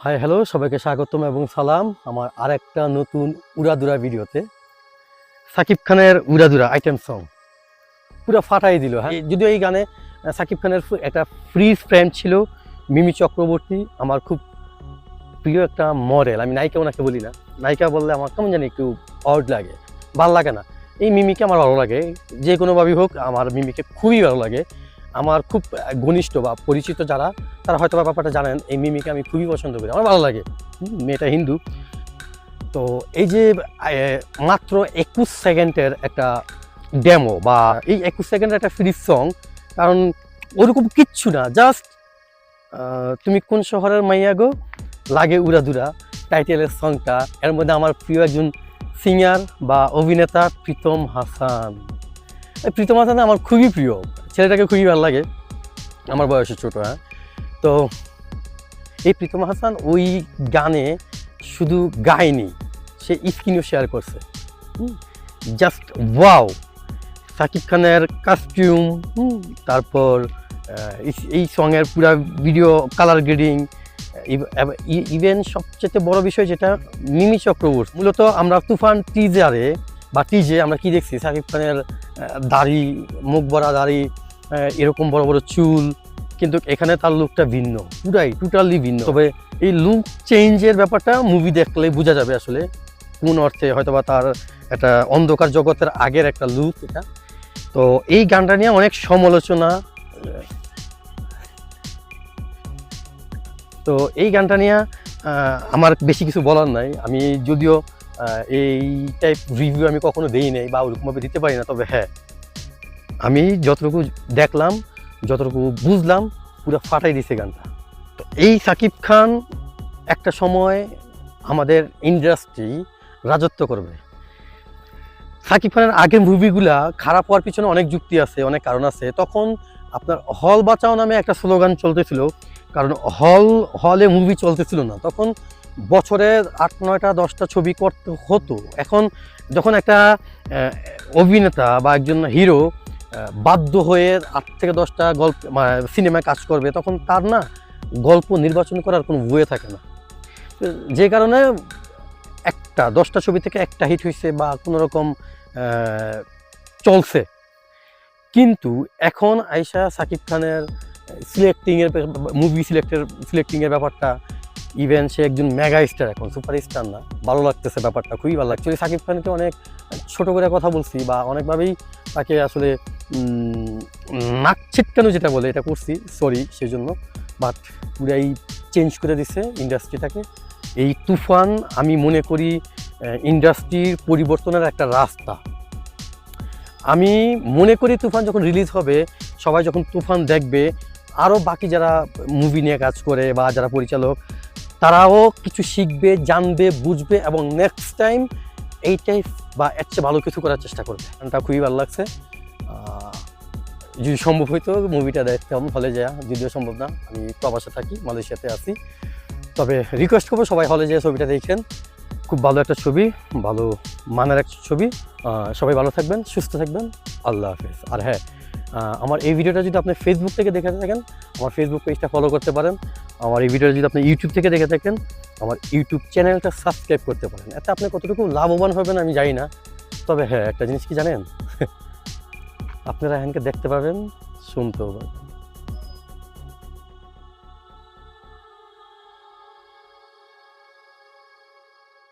Hi hello, সবাইকে স্বাগতম এবং সালাম আমার আরেকটা নতুন উড়াদুরা ভিডিওতে। সাকিব খানের উড়াদুরা আইটেম সং পুরো ফাটাই দিল। হ্যাঁ, যদিও এই গানে সাকিব খানের একটা ফ্রিজ ফ্রেন্ড ছিল মিমি চক্রবর্তী, আমার খুব প্রিয় একটা মডেল। আমি নায়িকা ওনাকে বলি না, নায়িকা বললে আমার কেমন জানি একটু অড লাগে, ভালো লাগে না। এই মিমিকে আমার ভালো লাগে, যে কোনোভাবেই হোক আমার মিমিকে খুবই ভালো লাগে। আমার খুব ঘনিষ্ঠ বা পরিচিত যারা, তারা হয়তো ব্যাপারটা জানেন, এই মিমিকে আমি খুবই পছন্দ করি, আমার ভালো লাগে। মেয়েটা হিন্দু। তো এই যে মাত্র 21 সেকেন্ডের একটা ডেমো বা এই 21 সেকেন্ডের একটা ফ্রি সং, কারণ ওরকম কিচ্ছু না, জাস্ট তুমি কোন শহরের মাইয়া গো লাগে উড়াদুরা টাইটেলের সংটা। এর মধ্যে আমার প্রিয় একজন সিঙ্গার বা অভিনেতা প্রীতম হাসান। প্রীতম হাসান আমার খুবই প্রিয়, ছেলেটাকে খুবই ভালো লাগে, আমার বয়সে ছোট। হ্যাঁ, তো এই প্রীতম হাসান ওই গানে শুধু গায়নি, সে স্ক্রিনও শেয়ার করছে। Just wow! সাকিব খানের কাস্টিউম, তারপর এই সঙের পুরা ভিডিও কালার গ্রেডিং, ইভেন সবচেয়ে বড় বিষয় যেটা মিমি চক্রবর্তী। মূলত আমরা তুফান টিজে আমরা কি দেখছি, সাকিব খানের দাড়ি, মুখ ভরা দাড়ি, এরকম বড় বড় চুল, কিন্তু এখানে তার লুকটা ভিন্ন, পুরাই টোটালি ভিন্ন। তবে এই লুক চেঞ্জের ব্যাপারটা মুভি দেখলে বোঝা যাবে আসলে কোন অর্থে, হয়তোবা তার একটা অন্ধকার জগতের আগের একটা লুক এটা। তো এই গানটা নিয়ে অনেক সমালোচনা, তো এই গানটা নিয়ে আমার বেশি কিছু বলার নাই। আমি যদিও এই টাইপ রিভিউ আমি কখনো দেই নাই বা ওরকমভাবে দিতে পারি না, তবে হ্যাঁ, আমি যতটুকু দেখলাম, যতটুকু বুঝলাম, পুরো ফাটাই দিছে গানটা। তো এই সাকিব খান একটা সময় আমাদের ইন্ডাস্ট্রি রাজত্ব করবে। সাকিব খানের আগের মুভিগুলা খারাপ হওয়ার পিছনে অনেক যুক্তি আছে, অনেক কারণ আছে। তখন আপনার হল বাঁচাও নামে একটা স্লোগান চলতেছিল, কারণ হলে মুভি চলতেছিল না। তখন বছরে 8, 9টা 10টা ছবি করতে হতো। এখন যখন একটা অভিনেতা বা একজন হিরো বাধ্য হয়ে 8 থেকে 10টা গল্প সিনেমায় কাজ করবে, তখন তার না গল্প নির্বাচন করার কোনো ওয়ে থাকে না। যে কারণে 10টা ছবি থেকে একটা হিট হয়েছে বা কোনো রকম চলছে। কিন্তু এখন আইসা সাকিব খানের মুভি সিলেক্টিংয়ের ব্যাপারটা, ইভেন সে একজন মেগা স্টার, এখন সুপার স্টার না, ভালো লাগতেছে ব্যাপারটা, খুবই ভালো লাগছে। সাকিব খানকে অনেক ছোট করে কথা বলছি বা অনেকভাবেই তাকে আসলে নাক ছিটকানো যেটা বলে এটা করছি, সরি সেই জন্য। বাট পুরাই চেঞ্জ করে দিছে ইন্ডাস্ট্রিটাকে। এই তুফান আমি মনে করি ইন্ডাস্ট্রির পরিবর্তনের একটা রাস্তা। আমি মনে করি তুফান যখন রিলিজ হবে, সবাই যখন তুফান দেখবে, আরও বাকি যারা মুভি নিয়ে কাজ করে বা যারা পরিচালক, তারাও কিছু শিখবে, জানবে, বুঝবে এবং নেক্সট টাইম এইটাই বা এর চেয়ে ভালো কিছু করার চেষ্টা করবে। গানটা খুবই ভালো লাগছে। যদি সম্ভব হইতো মুভিটা দেখতে হলে যাওয়া, যদিও সম্ভব না, আমি প্রবাসে থাকি, মালয়েশিয়াতে আছি। তবে রিকোয়েস্ট করবো সবাই হলে যেয়ে ছবিটা দেখেন, খুব ভালো একটা ছবি, ভালো মানের একটা ছবি। সবাই ভালো থাকবেন, সুস্থ থাকবেন, আল্লাহ হাফেজ। আর হ্যাঁ, আমার এই ভিডিওটা যদি আপনি ফেসবুক থেকে দেখে থাকেন, আমার ফেসবুক পেজটা ফলো করতে পারেন। আমার এই ভিডিওটা যদি আপনি ইউটিউব থেকে দেখে থাকেন, আমার ইউটিউব চ্যানেলটা সাবস্ক্রাইব করতে পারেন। এতে আপনি কতটুকু লাভবান হবেন আমি জানি না, তবে হ্যাঁ একটা জিনিস কি জানেন, আপনারা এখানকে দেখতে পাবেন, শুনতেও পাবেন।